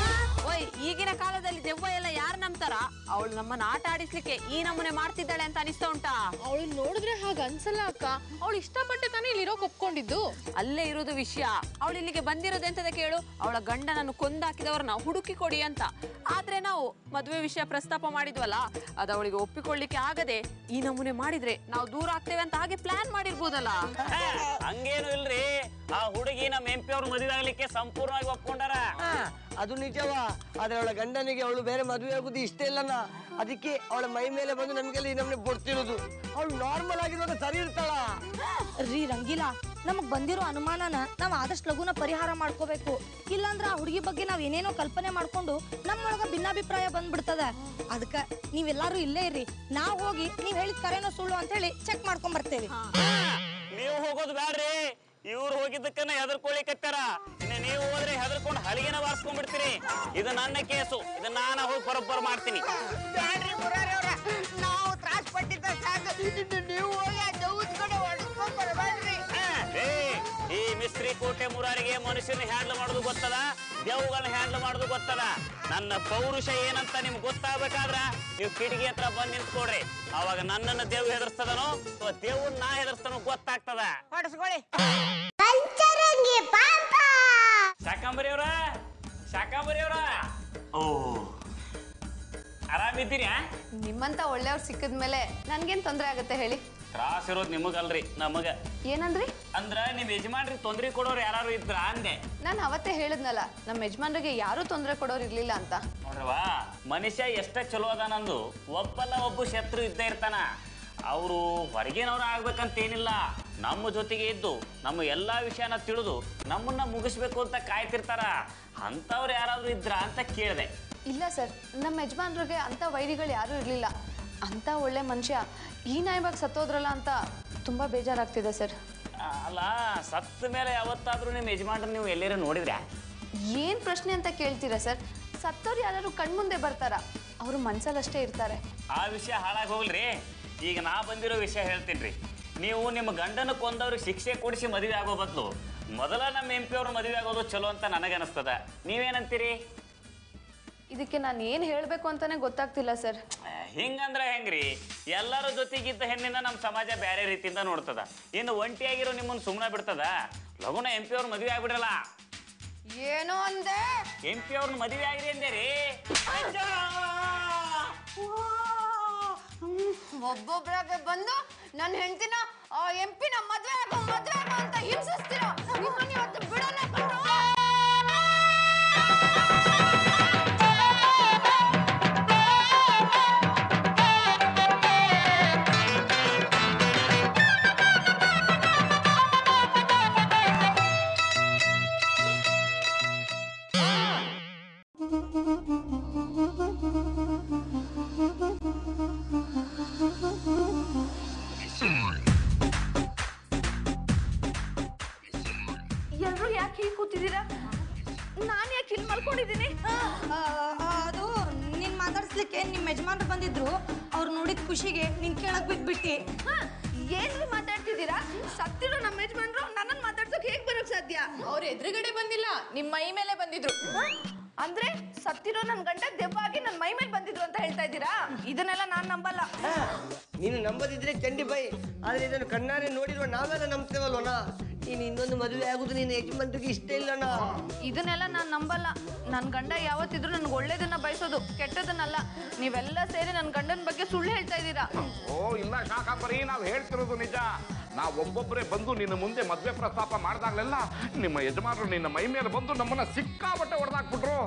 ಓಯ್, ಈಗಿನ ಕಾಲದಲ್ಲಿ ದೆವ್ವ ಎಲ್ಲ ಯಾರು ನಂಬ್ತಾರ? ಅವಳು ನಮ್ಮನ್ನ ಆಟ ಆಡಿಸ್ಲಿಕ್ಕೆ ಈ ನಮ್ಮನೆ ಮಾಡ್ತಿದ್ದಾಳೆ ಅಂತ ಅನಿಸ್ತಾ ಉಂಟಾ? ಅವಳು ನೋಡಿದ್ರೆ ಹಾಗ ಅನ್ಸಲ್ಲ ಅಕ್ಕ. ಅವಳು ಇಷ್ಟಪಟ್ಟೆ ತಾನೇ ಇಲ್ಲಿರೋಕ್ ಒಪ್ಕೊಂಡಿದ್ದು. ಅಲ್ಲೇ ಇರೋದು ವಿಷಯ. ಅವಳು ಇಲ್ಲಿಗೆ ಬಂದಿರೋದು ಎಂತದ ಕೇಳು, ಅವಳ ಗಂಡನನ್ನು ಕೊಂದಾಕಿದವ್ರನ್ನ ಹುಡುಕಿ ಕೊಡಿ ಅಂತ. ಆದ್ರೆ ನಾವು ಮದುವೆ ವಿಷಯ ಪ್ರಸ್ತಾಪ ಮಾಡಿದ್ವಲ್ಲ, ಅದು ಅವಳಿಗೆ ಒಪ್ಪಿಕೊಳ್ಳಿಕ್ಕೆ ಆಗದೆ ಈ ನಮೂನೆ ಮಾಡಿದ್ರೆ ನಾವು ದೂರ ಆಗ್ತೇವೆ ಅಂತ ಹಾಗೆ ಪ್ಲಾನ್ ಮಾಡಿರ್ಬೋದಲ್ಲ. ಹಂಗೇನು ಇಲ್ರಿ, ಆ ಹುಡುಗಿ ನಮ್ಮ MP ಅವ್ರ ಮದುವೆ ಆಗ್ಲಿಕ್ಕೆ ಸಂಪೂರ್ಣವಾಗಿ ಒಪ್ಕೊಂಡಾರ. ಅದು ನಿಜವಾ, ಆದ್ರೆ ಅವಳ ಗಂಡನಿಗೆ ಅವಳು ಬೇರೆ ಮದುವೆ ಆಗುದು ಇಷ್ಟ ಇಲ್ಲನ. ಅದಕ್ಕೆ ಅವಳ ಮೈ ಮೇಲೆ ಬಂದು ನಮ್ಗೆಲ್ಲ ಈ ನಮ್ನೆ ಬಡ್ತಿರೋದು. ಅವಳು ನಾರ್ಮಲ್ ಆಗಿರುವಾಗ ಸರಿ ಇರ್ತಾಳ ರೀ ರಂಗಿಲ್ಲ, ನಮಗ್ ಬಂದಿರೋ ಅನುಮಾನನ ನಾವ್ ಆದಷ್ಟು ಲಘುನ ಪರಿಹಾರ ಮಾಡ್ಕೋಬೇಕು. ಇಲ್ಲಾಂದ್ರ ಆ ಹುಡುಗಿ ಬಗ್ಗೆ ನಾವ್ ಏನೇನೋ ಕಲ್ಪನೆ ಮಾಡ್ಕೊಂಡು ನಮ್ಮೊಳಗ ಭಿನ್ನಾಭಿಪ್ರಾಯ ಬಂದ್ಬಿಡ್ತದ. ಅದಕ್ಕ ನೀವೆಲ್ಲಾರು ಇಲ್ಲೇ ಇರ್ರಿ, ನಾವ್ ಹೋಗಿ ನೀವ್ ಹೇಳಿದ ಕರೆನೋ ಸುಳ್ಳು ಅಂತ ಹೇಳಿ ಚೆಕ್ ಮಾಡ್ಕೊಂಡ್ ಬರ್ತೇವೆ. ನೀವು ಹೋಗೋದು ಬ್ಯಾಡ್ರಿ, ಇವ್ರು ಹೋಗಿದ್ದಕ್ಕನ್ನ ಹೆದರ್ಕೊಳ್ಳಿಕತ್ತಾರ. ಇನ್ನು ನೀವು ಹೋದ್ರೆ ಹೆದರ್ಕೊಂಡು ಹಲಿಗೆನ ಬಾರಿಸ್ಕೊಂಡ್ಬಿಡ್ತೀರಿ. ಇದು ನನ್ನ ಕೇಸು, ಇದನ್ನ ನಾನು ಹೋಗಿ ಬರೋಬ್ಬರ ಮಾಡ್ತೀನಿ. ಬ್ಯಾಡ್ರಿ ಮುರಾರಿ ಅವ್ರ, ನಾವು ತ್ರಾಸ್ ಪಟ್ಟಿದ್ದ ಸಾಕು. ಇನ್ನು ನೀವು ಹೋಗಿ ಆ ದೌದ್ ಕಡೆ ಹೊಡ್ಕೊಂಡ್ ಬರ್ಬೇಡ್ರಿ. ಈ ಮಿಸ್ತ್ರಿ ಕೋಟೆ ಮುರಾರಿಗೆ ಮನುಷ್ಯನ ಹ್ಯಾಂಡಲ್ ಮಾಡೋದು ಗೊತ್ತದ, ದೇವುಗಳನ್ನ ಹ್ಯಾಂಡಲ್ ಮಾಡೋದು ಗೊತ್ತದ. ನನ್ನ ಪೌರುಷ ಏನಂತ ನಿಮ್ಗೆ ಗೊತ್ತಾಗಬೇಕಾದ್ರ ನೀವು ಕಿಟಕಿ ಹತ್ರ ಬಂದ್ ನಿಂತ್ಕೊಡ್ರಿ. ಅವಾಗ ನನ್ನನ್ನ ದೇವ್ ಹೆದರ್ಸ್ತದನೋ ಅಥವಾ ದೇವ್ನ ನಾ ಹೆದರ್ಸ್ತಾನೋ ಗೊತ್ತಾಗ್ತದ. ಹೊಡ್ಸ್ಕೊಳ್ಳಿ. ಶಾಕಂಬರಿ ಅವ್ರ, ಶಾಕಂಬರಿ ಅವ್ರ, ಓ ಆರಾಮಿದ್ದೀರಾ? ನಿಮ್ಮಂತ ಒಳ್ಳೆಯವ್ರು ಸಿಕ್ಕಿದ್ಮೇಲೆ ನನ್ಗೇನ್ ತೊಂದರೆ ಆಗುತ್ತೆ ಹೇಳಿ? ತ್ರಾಸ ಇರೋದು ನಿಮಗಲ್ರಿ, ನಮಗ. ಏನಂದ್ರಿ? ಅಂದ್ರ ನಿಮ್ ಯಜಮಾನ್ರಿಗೆ ತೊಂದರೆ ಕೊಡೋರು ಯಾರು ಇದ್ರ ಅಂದೆ. ನಾನು ಅವತ್ತೇ ಹೇಳಿದ್ನಲ್ಲ, ನಮ್ಮ ಯಜಮಾನ್ರಿಗೆ ಯಾರು ತೊಂದರೆ ಕೊಡೋರು ಇರ್ಲಿಲ್ಲ ಅಂತ. ನೋಡ್ರವಾ, ಮನುಷ್ಯ ಎಷ್ಟ ಚಲೋ ಅದಾನಂದು ಒಬ್ಬಲ್ಲ ಒಬ್ಬ ಶತ್ರು ಇದ್ದೇ ಇರ್ತಾನ. ಅವರು ಹೊರಗಿನವ್ರು ಆಗ್ಬೇಕಂತೇನಿಲ್ಲ, ನಮ್ಮ ಜೊತೆಗೆ ಇದ್ದು ನಮ್ಮ ಎಲ್ಲಾ ವಿಷಯನ ತಿಳಿದು ನಮ್ಮನ್ನ ಮುಗಿಸ್ಬೇಕು ಅಂತ ಕಾಯ್ತಿರ್ತಾರ. ಅಂತವ್ರು ಯಾರಾದ್ರೂ ಇದ್ರ ಅಂತ ಕೇಳಿದೆ. ಇಲ್ಲ ಸರ್, ನಮ್ಮ ಯಜಮಾನ್ರಿಗೆ ಅಂತ ವೈರಿಗಳು ಯಾರೂ ಇರಲಿಲ್ಲ. ಅಂತ ಒಳ್ಳೆ ಮನುಷ್ಯ ಈ ನಾಯಿವಾಗ ಸತ್ತೋದ್ರಲ್ಲ ಅಂತ ತುಂಬಾ ಬೇಜಾರಾಗ್ತಿದೆ ಸರ್. ಅಲ್ಲ, ಸತ್ತ ಮೇಲೆ ಯಾವತ್ತಾದ್ರೂ ನಿಮ್ಮ ಯಜಮಾನ್ರು ನೀವು ಎಲ್ಲೇರ ನೋಡಿದ್ರೆ? ಏನ್ ಪ್ರಶ್ನೆ ಅಂತ ಕೇಳ್ತೀರಾ ಸರ್? ಸತ್ತವ್ರು ಯಾರು ಕಣ್ಮುಂದೆ ಬರ್ತಾರ? ಅವರು ಮನ್ಸಲ್ಲಷ್ಟೇ ಇರ್ತಾರೆ. ಆ ವಿಷಯ ಹಾಳಾಗಿ ಹೋಗ್ಲ್ರಿ. ಈಗ ನಾ ಬಂದಿರೋ ವಿಷಯ ಹೇಳ್ತೀನಿ. ನೀವು ನಿಮ್ಮ ಗಂಡನ ಕೊಂದವ್ರಿಗೆ ಶಿಕ್ಷೆ ಕೊಡಿಸಿ ಮದುವೆ ಆಗೋ ಬದಲು ಮೊದಲ ನಮ್ಮ MP ಅವ್ರ ಮದುವೆ ಆಗೋದು ಚಲೋ ಅಂತ ನನಗನ್ನಿಸ್ತದ. ನೀವೇನಂತೀರಿ? ಇದಕ್ಕೆ ನಾನು ಏನು ಹೇಳಬೇಕು ಅಂತಾನೆ ಗೊತ್ತಾಗ್ತಿಲ್ಲ ಸರ್. ಹಿಂಗಂದ್ರೆ ಹೆಂಗ್ರಿ? ಎಲ್ಲರ ಜೊತೆಗಿದ್ದ ಹೆಣ್ಣಿನ ನಮ್ಮ ಸಮಾಜ ಬೇರೆ ರೀತಿಯಿಂದ ನೋಡ್ತದ. ಇನ್ನು ಒಂಟಿಯಾಗಿರೋ ನಿಮ್ಮನ್ನು ಸುಮ್ಮನೆ ಬಿಡ್ತದ? ಲಗುನ MP ಅವ್ರ ಮದುವೆ ಆಗ್ಬಿಡ್ರಲ್ಲ. ಏನೋ ಅಂದೆ? MP ಅವ್ರನ್ನ ಮದುವೆ ಆಗಿರಿ ಅಂದೇರಿ. ಒಬ್ಬೊಬ್ರಾಗೆ ಬಂದು ನನ್ನ ಹೆಂಡತಿನ MP ನ ಮದ್ವೆ ಆಗೋ ಅಂತ ಹಿಂಸಿಸ್ತೀರ. ನಿಮ್ಮನ್ನ ಇವತ್ತು ಬಿಡಲ್ಲ ಕಣ್ರೋ. ಎಲ್ಲರೂ ಯಾಕೆ ಹೀಗೆ ಕೂತಿದ್ದೀರಾ? ನಾನು ಯಾಕೆ ಇಲ್ಲಿ ಮಲ್ಕೊಂಡಿದ್ದೀನಿ? ಅದು ನಿನ್ ಮಾತಾಡ್ಸ್ಲಿಕ್ಕೆ ನಿಮ್ಮ ಯಜಮಾನ್ರು ಬಂದಿದ್ರು. ಅವ್ರು ನೋಡಿದ ಖುಷಿಗೆ ನಿನ್ ಕೇಳಕ್ ಬಿಟ್ಬಿಟ್ಟಿ. ಏನ್ರಿ ಮಾತಾಡ್ತಿದ್ದೀರಾ? ಸತ್ತಿರೋ ನಮ್ಮ ಯಜಮಾನ್ರು ನನ್ನನ್ನು ಮಾತಾಡ್ಸೋಕೆ ಹೇಗೆ ಬರೋಕ್ ಸಾಧ್ಯ? ಅವ್ರ ಎದುರುಗಡೆ ಬಂದಿಲ್ಲ, ನಿಮ್ಮ ಮೈ ಮೇಲೆ ಬಂದಿದ್ರು. ಅಂದ್ರೆ ಸತ್ತಿರೋ ನನ್ನ ಗಂಡ ದೆವ್ವಾಗಿ ನನ್ನ ಮೈ ಮೇಲೆ ಬಂದಿದ್ರು ಅಂತ ಹೇಳ್ತಾ ಇದ್ದೀರಾ? ಇದನ್ನೆಲ್ಲ ನಾನು ನಂಬಲ್ಲ. ನೀನು ನಂಬದಿದ್ರೆ ಚಂಡಿ ಬೈ, ಆದ್ರೆ ಇದನ್ನು ಕಣ್ಣಾರೆ ನೋಡಿರುವ ನಾವೆಲ್ಲ ನಂಬ್ತೇವಲ್ವನ. ನೀನು ಇನ್ನೊಂದು ಮದುವೆ ಆಗುದು ನಿನ್ನ ಯಜಮಾನ್ರಿಗೆ ಇಷ್ಟ ಇಲ್ಲಣ್ಣ. ಇದನ್ನೆಲ್ಲ ನಾನು ನಂಬಲ್ಲ. ನನ್ನ ಗಂಡ ಯಾವತ್ತಿದ್ರು ನನ್ಗೆ ಒಳ್ಳೇದನ್ನ ಬಯಸೋದು, ಕೆಟ್ಟದನ್ನಲ್ಲ. ನೀವೆಲ್ಲ ಸೇರಿ ನನ್ನ ಗಂಡನ ಬಗ್ಗೆ ಸುಳ್ಳು ಹೇಳ್ತಾ ಇದ್ದೀರಾ. ಓ ಇಲ್ಲ ಶಾಕಾಂಬರಿ, ನಾವು ಹೇಳ್ತಿರೋದು ನಿಜ. ನಾವು ಒಬ್ಬೊಬ್ಬರೇ ಬಂದು ನಿನ್ನ ಮುಂದೆ ಮದ್ವೆ ಪ್ರಸ್ತಾಪ ಮಾಡಿದಾಗಲೆಲ್ಲ ನಿಮ್ಮ ಯಜಮಾನರು ನಿನ್ನ ಮೈ ಮೇಲೆ ಬಂದು ನಮ್ಮನ್ನ ಸಿಕ್ಕಾಪಟ್ಟೆ ಹೊಡೆದಾಕ್ಬಿಟ್ರು.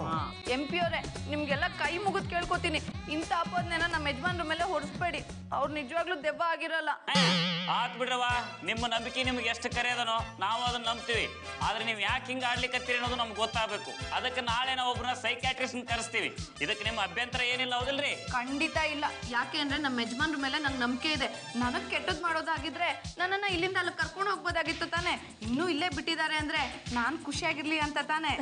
MP ಅವರೇ, ನಿಮ್ಗೆಲ್ಲ ಕೈ ಮುಗಿದು ಕೇಳ್ಕೊತೀನಿ, ಇಂಥ ಆಪೋದನೆನ ನಮ್ಮ ಯಜಮಾನ್ರ ಮೇಲೆ ಹೊಡಿಸ್ಬೇಡಿ. ಅವ್ರು ನಿಜವಾಗ್ಲೂ ದೆವ್ವ ಆಗಿರಲ್ಲ. ಆತ್ ಬಿಡ್ರವ, ನಿಮ್ಮ ನಂಬಿಕೆ ನಿಮ್ಗೆ ಎಷ್ಟು ಕರೆಯದನೋ ನಾವು ಅದನ್ನ ನಂಬ್ತೀವಿ. ಆದ್ರೆ ನೀವು ಯಾಕೆ ಹಿಂಗ ಆಡ್ಲಿಕ್ಕತ್ತೀರಿ ಅನ್ನೋದು ನಮ್ಗೆ ಗೊತ್ತಾಗಬೇಕು. ಅದಕ್ಕೆ ನಾಳೆ ನಾವು ಒಬ್ಬರನ್ನ ಸೈಕ್ಯಾಟ್ರಿಸ್ಟ್ ಕರೆಸ್ತೀವಿ. ಇದಕ್ಕೆ ನಿಮ್ಮ ಅಭ್ಯಂತರ ಏನಿಲ್ಲ, ಹೌದಿಲ್ರಿ? ಖಂಡಿತ ಇಲ್ಲ. ಯಾಕೆ ಅಂದ್ರೆ ನಮ್ಮ ಯಜಮಾನ್ರ ಮೇಲೆ ನಂಗೆ ನಂಬಿಕೆ ಇದೆ. ನನಗ್ ಕೆಟ್ಟದ್ ಮಾಡೋದಾಗಿದ್ರೆ ನನ್ನನ್ನ ಇಲ್ಲಿಂದ ಅಲ್ಲಿ ಕರ್ಕೊಂಡು ಹೋಗ್ಬೋದಾಗಿತ್ತು ತಾನೆ. ಇನ್ನೂ ಇಲ್ಲೇ ಬಿಟ್ಟಿದ್ದಾರೆ ಅಂದ್ರೆ ನಾನ್ ಖುಷಿಯಾಗಿರ್ಲಿ ಅಂತ ತಾನೆ.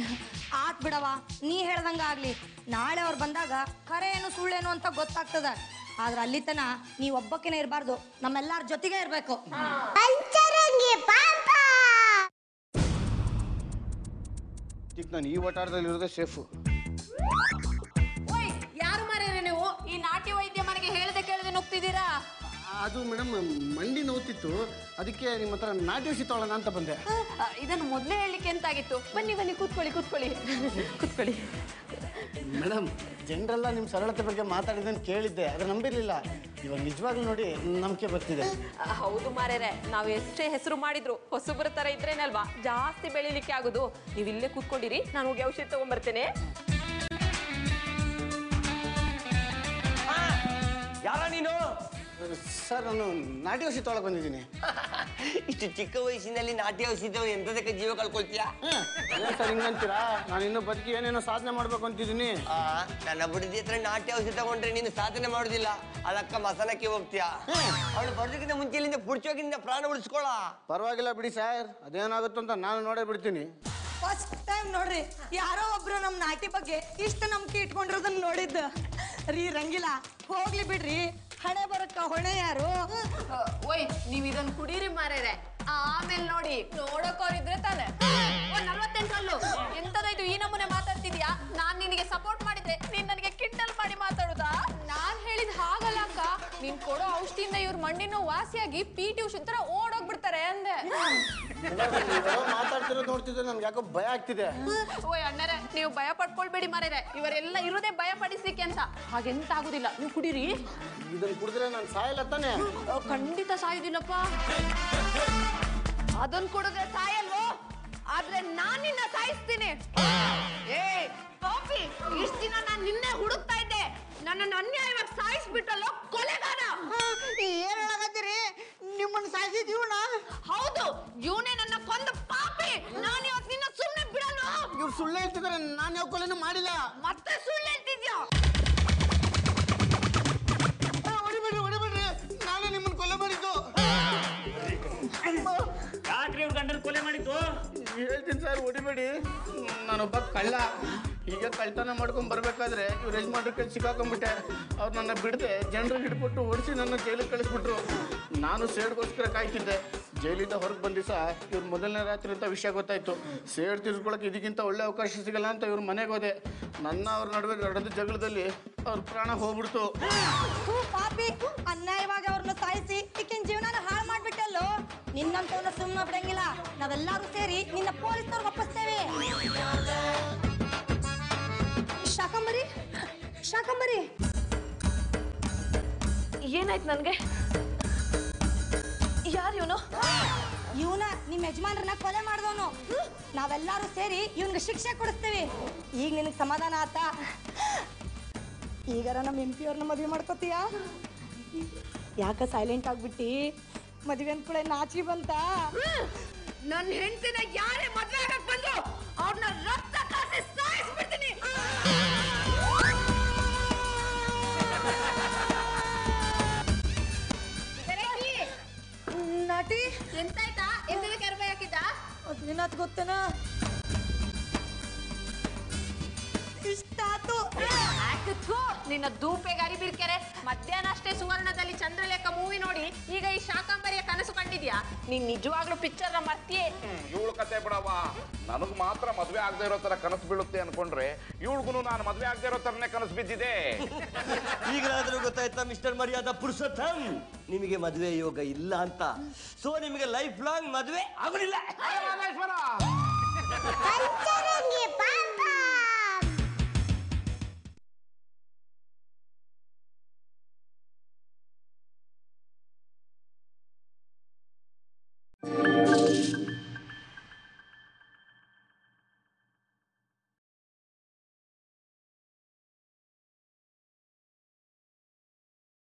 ಆತ್ ಬಿಡವ, ನೀ ಹೇಳ್ದಂಗ ಆಗ್ಲಿ. ನಾಳೆ ಅವ್ರು ಬಂದಾಗ ಖರೆ ಏನು ಸುಳ್ಳೇನು ಅಂತ ಗೊತ್ತಾಗ್ತದ. ಆದ್ರೆ ಅಲ್ಲಿ ತನ ನೀವ್ ಒಬ್ಬಕ್ಕೇನೆ ಇರಬಾರ್ದು, ನಮ್ಮೆಲ್ಲಾರ ಜೊತೆಗೆ ಇರ್ಬೇಕು. ನಾನು ಈ ಒಟ್ಟಾರದಲ್ಲಿ ಇರೋದೇ ಸೇಫು. ಓಯ್, ಯಾರು ಮಾರೇನೆ ನೀವು? ಈ ನಾಟ್ಯ ವೈದ್ಯ ಮನೆಗೆ ಹೇಳ್ದೆ ಕೇಳದೆ ನುಗ್ತಿದ್ದೀರಾ? ಅದು ಮೇಡಮ್ ಮಂಡಿ ನೋವ್ತಿತ್ತು, ಅದಕ್ಕೆ ನಿಮ್ಮ ಹತ್ರ ನಾಟಿ ಔಷಧಿ ತಗೊಳ್ಳೋಣ ಅಂತ ಬಂದೆ. ಇದನ್ನು ಮೊದಲೇ ಹೇಳಲಿಕ್ಕೆ ಎಂತಾಗಿತ್ತು? ಬನ್ನಿ ಬನ್ನಿ, ಕೂತ್ಕೊಳ್ಳಿ ಕೂತ್ಕೊಳ್ಳಿ ಕೂತ್ಕೊಳ್ಳಿ. ಮೇಡಮ್, ಜನರೆಲ್ಲ ನಿಮ್ಮ ಸರಳತೆ ಬಗ್ಗೆ ಮಾತಾಡಿದ್ದನ್ನು ಕೇಳಿದ್ದೆ, ಅದು ನಂಬಿರಲಿಲ್ಲ. ಇವಾಗ ನಿಜವಾಗ್ಲೂ ನೋಡಿ ನಂಬಿಕೆ ಬರ್ತಿದೆ. ಹೌದು ಮಾರೇರೆ, ನಾವು ಎಷ್ಟೇ ಹೆಸರು ಮಾಡಿದ್ರು ಹೊಸಬರ ತರ ಇದ್ರೇನಲ್ವಾ ಜಾಸ್ತಿ ಬೆಳಿಲಿಕ್ಕೆ ಆಗುದು. ನೀವು ಇಲ್ಲೇ ಕೂತ್ಕೊಂಡಿರಿ, ನಾನು ಹೋಗಿ ಔಷಧಿ ತಗೊಂಡ್ಬರ್ತೇನೆ. ಯಾರ ನೀನು? ಸರ್, ನಾನು ನಾಟಿ ಔಷಧಿ ತೊಗೊಳಕ್ ಬಂದಿದ್ದೀನಿ. ಇಷ್ಟು ಚಿಕ್ಕ ವಯಸ್ಸಿನಲ್ಲಿ ನಾಟಿ ಔಷಧಿ ಎಂತದಕ್ಕೆ ಜೀವ ಕಳ್ಕೊಳ್ತೀಯಾ? ಸರ್ ಹಿಂಗಂತೀರಾ? ನಾನು ಇನ್ನೂ ಬದುಕಿ ಏನೇನೋ ಸಾಧನೆ ಮಾಡ್ಬೇಕು ಅಂತಿದ್ದೀನಿ. ನನ್ನ ಬುಡದಿ ಹತ್ರ ನಾಟಿ ಔಷಧಿ ತಗೊಂಡ್ರೆ ನೀನು ಸಾಧನೆ ಮಾಡುದಿಲ್ಲ, ಅದಕ್ಕ ಮಸನಕ್ಕೆ ಹೋಗ್ತೀಯಾ? ಅವಳು ಬರೋದಕ್ಕಿಂತ ಮುಂಚೆಲಿಂದ ಪುಡ್ಚೋಗಿಂದ ಪ್ರಾಣ ಉಳಿಸ್ಕೊಳ. ಪರವಾಗಿಲ್ಲ ಬಿಡಿ ಸರ್, ಅದೇನಾಗುತ್ತೋ ಅಂತ ನಾನು ನೋಡೇ ಬಿಡ್ತೀನಿ. ಫಸ್ಟ್ ಟೈಮ್ ನೋಡ್ರಿ ಯಾರೋ ಒಬ್ರು ನಮ್ ನಾಟಿ ಬಗ್ಗೆ ಇಷ್ಟು ನಂಬಿಕೆ ಇಟ್ಕೊಂಡಿರೋದನ್ನ ನೋಡಿದ್ದ ರೀ. ರಂಗಿಲ್ಲ, ಹೋಗ್ಲಿ ಬಿಡ್ರಿ, ಹಣೆ ಬರಕ್ಕ ಹೊಣೆ ಯಾರು? ಓಯ್, ನೀವ್ ಇದನ್ ಕುಡೀರಿ ಮಾರೇರೆ, ಆಮೇಲೆ ನೋಡಿ. ನೋಡೋಕೋರಿದ್ರೆ ತಾನೆ. 48 ಅಲ್ಲು ಎಂತದಾಯ್ತು ಈ ನಮೂನೆ ಮಾತಾಡ್ತಿದ್ಯಾ? ನಾನ್ ನಿನಗೆ ಸಪೋರ್ಟ್ ಮಾಡಿದ್ರೆ ನೀನ್ ನನಗೆ ಕಿಂಡಲ್ ಮಾಡಿ ಮಾತಾಡುದಾ? ನಾನ್ ಹೇಳಿದ್ ಹಾಗಲ್ಲ ಅಕ್ಕ. ನೀನ್ ಕೊಡೋ ಔಷಧಿಯಿಂದ ಇವ್ರ ಮಂಡಿನೂ ವಾಸಿಯಾಗಿ PT ಉಷಾ ತರ ಓಡೋಗ್ಬಿಡ್ತಾರೆ ಅಂದೆ. ಮಾತಾಡ್ತಿರೋದು ನೋಡ್ತಿದ್ರೆ ನನ್ಗೆ ಯಾಕೋ ಭಯ ಆಗ್ತಿದೆ. ಓಯ್ ಅಣ್ಣರೇ, ನೀವು ಭಯ ಪಡ್ಕೊಳ್ಬೇಡಿ ಮಾರೇರೆ. ಇವರೆಲ್ಲ ಇರೋದೇ ಭಯ ಪಡಿಸ್ಲಿಕ್ಕೆ ಅಂತ. ಹಾಗೆಂತ ಆಗುದಿಲ್ಲ, ನೀವು ಕುಡೀರಿ. ಇದನ್ನ ಕುಡಿದ್ರೆ ನಾನು ಸಾಯಲ್ಲ ತಾನೆ? ಖಂಡಿತ ಸಾಯುದಿಲ್ಲಪ್ಪ. ಅದನ್ ಕುಡಿದ್ರೆ ಸಾಯಲ್ವೋ, ಆದ್ರೆ ನಾನ್ ನಿನ್ನ ಸಾಯಿಸ್ತೀನಿ. ಏ ಕಾಫಿ, ಇಷ್ಟ ದಿನ ನಾನ್ ನಿನ್ನೆ ಹುಡುಕ್ತಾ ಇದ್ದೆ. ನನ್ನನ್ನು ಅನ್ಯಾಯವಾಗಿ ಸಾಯಿಸ್ಬಿಟ್ಟಲ್ಲೋ ಕೊಲೆಗಾರ. ಏನ್ ಹೇಳಕತ್ತೀರಿ? ನಿಮ್ಮನ್ನ ಸಾಯಿಸಿದ್ ಇವ್ನ? ಹೌದು, ಇವನೇ ನನ್ನ ಕೊಂದ ಪಾಪಿ. ನಾನು ಇವತ್ತು ನಿನ್ನ ಸುಮ್ಮನೆ ಬಿಡಲ್ಲ. ಇವ್ರು ಸುಳ್ಳು ಹೇಳ್ತಿದ್ದಾರೆ, ನಾನು ಯಾವ ಕೊಲೆನೂ ಮಾಡಿಲ್ಲ. ಮತ್ತೆ ಸುಳ್ಳು ಹೇಳ್ತಿದ್ಯಾ? ಹೊಡಿಬಿಡ್ರಿ, ನಾನೇ ನಿಮ್ಮನ್ನ ಕೊಲೆ ಮಾಡಿದ್ದು. ಯಾಕ್ರಿ ಇವ್ರ ಗಂಡನ ಕೊಲೆ ಮಾಡಿದ್ದು? ಹೇಳ್ತೀನಿ ಸರ್, ಹೊಡಿಬೇಡಿ. ನಾನೊಬ್ಬ ಕಳ್ಳ. ಈಗ ಕಳ್ತನ ಮಾಡ್ಕೊಂಡ್ ಬರ್ಬೇಕಾದ್ರೆ ಇವ್ರ ಯಜಮಾನ್ರ ಕೈ ಸಿಕ್ಕಾಕೊಂಡ್ಬಿಟ್ಟೆ. ಅವ್ರು ನನ್ನ ಬಿಡದೆ ಜನರಿಗೆ ಹಿಡ್ಬಿಟ್ಟು ಓಡಿಸಿ ನನ್ನ ಜೈಲಿಗೆ ಕಳಿಸ್ಬಿಟ್ರು. ನಾನು ಸೇಡ್ಗೋಸ್ಕರ ಕಾಯ್ತಿದ್ದೆ. ಜೈಲಿಂದ ಹೊರಗೆ ಬಂದ ದಿವಸ ಇವ್ರ ಮೊದಲನೇ ರಾತ್ರಿ ಅಂತ ವಿಷಯ ಗೊತ್ತಾಯ್ತು. ಸೇಡ್ ತೀರ್ಸ್ಕೊಳಕ್ಕೆ ಇದಕ್ಕಿಂತ ಒಳ್ಳೆ ಅವಕಾಶ ಸಿಗಲ್ಲ ಅಂತ ಇವ್ರ ಮನೆಗೆ ಹೋದೆ. ನನ್ನ ಅವ್ರ ನಡುವೆ ನಡೆದ ಜಗಳದಲ್ಲಿ ಅವ್ರ ಪ್ರಾಣ ಹೋಗ್ಬಿಡ್ತು. ಪಾಪಿ, ಅನ್ಯಾಯವಾಗಿ ಅವ್ರನ್ನ ಸಾಯಿಸಿ ಈಕಿನ ಜೀವನ ಹಾಳು ಮಾಡ್ಬಿಟ್ಟಲ್ಲೋ. ನಿನ್ನಂತವನ್ನ ಸುಮ್ಮನೆ ಬಿಡಂಗಿಲ್ಲ. ನಾವೆಲ್ಲರೂ ಸೇರಿ ನಿನ್ನ ಪೊಲೀಸ್ನವ್ರಿಗೆ ಒಪ್ಪಿಸ್ತೇವೆ. ಶಾಕಂಬರಿ, ಏನಾಯ್ತು ನನಗೆ? ಯಾರು ಇವನು? ಇವನ ನಿಮ್ಮ ಯಜಮಾನ್ರನ್ನ ಕೊಲೆ ಮಾಡಿದವನು. ನಾವೆಲ್ಲರೂ ಸೇರಿ ಇವನ್ಗೆ ಶಿಕ್ಷೆ ಕೊಡಿಸ್ತೀವಿ. ಈಗ ನಿನಗೆ ಸಮಾಧಾನ ಆತ? ಈಗಾರ ನಮ್ಮ MP ಅವ್ರನ್ನ ಮದುವೆ ಮಾಡ್ಕೋತೀಯಾ? ಯಾಕ ಸೈಲೆಂಟ್ ಆಗ್ಬಿಟ್ಟಿ? ಮದುವೆ ಅಂದ್ಕೂಳೆ ನಾಚಿ ಬಂತ? ನನ್ನ ಹೆಂಡತಿನ ಯಾರೇ ಮದ್ವೆ ಆಗಕ್ ಬಂದ್ರು ಅವ್ರನ್ನ ರಕ್ತ ಕಾಸಿ ಸಾಯಿಸ್ಬಿಡ್ತೀನಿ. ನಾಟಿ ಎಂತಾಯ್ತಾ? ಎಂತದಕ್ಕೆ ಅರ್ಬೆ ಹಾಕಿದ್ದ? ಅದೇನಾತ್ ಗೊತ್ತೇನಾ? ಇಷ್ಟಾತು. ನಿನ್ನ ಧೂಪೆಗಾರಿ ಬಿರ್ಕೆರೆ. ಮಧ್ಯಾಹ್ನ ಅಷ್ಟೇ ಸುವರ್ಣದಲ್ಲಿ ಚಂದ್ರಲೇಖ ಮೂವಿ ನೋಡಿ ಈಗ ಈ ಶಾಕಾಂಬರಿಯ ಕನಸು ಕಂಡಿದ್ಯಾ? ನೀನ್ ನಿಜವಾಗ್ಲೂ ಪಿಕ್ಚರ್ನ ಮರ್ತಿಯೇ. ಇವಳು ಕತೆ ಬಿಡವ. ನನಗ್ ಮಾತ್ರ ಮದ್ವೆ ಆಗದೆ ಇರೋ ತರ ಕನಸು ಬೀಳುತ್ತೆ ಅನ್ಕೊಂಡ್ರೆ ಇವಳಿಗೂ ನಾನು ಮದ್ವೆ ಆಗದೆ ಇರೋ ತರನೇ ಕನಸು ಬಿದ್ದಿದೆ. ಈಗಲಾದ್ರೂ ಗೊತ್ತಾಯ್ತಾ ಮಿಸ್ಟರ್ ಮರ್ಯಾದಾ ಪುರುಷೋತ್ತಮ್, ನಿಮಗೆ ಮದುವೆ ಯೋಗ ಇಲ್ಲ ಅಂತ. ಸೊ ನಿಮಗೆ ಲೈಫ್ ಲಾಂಗ್ ಮದುವೆ ಆಗುದಿಲ್ಲ.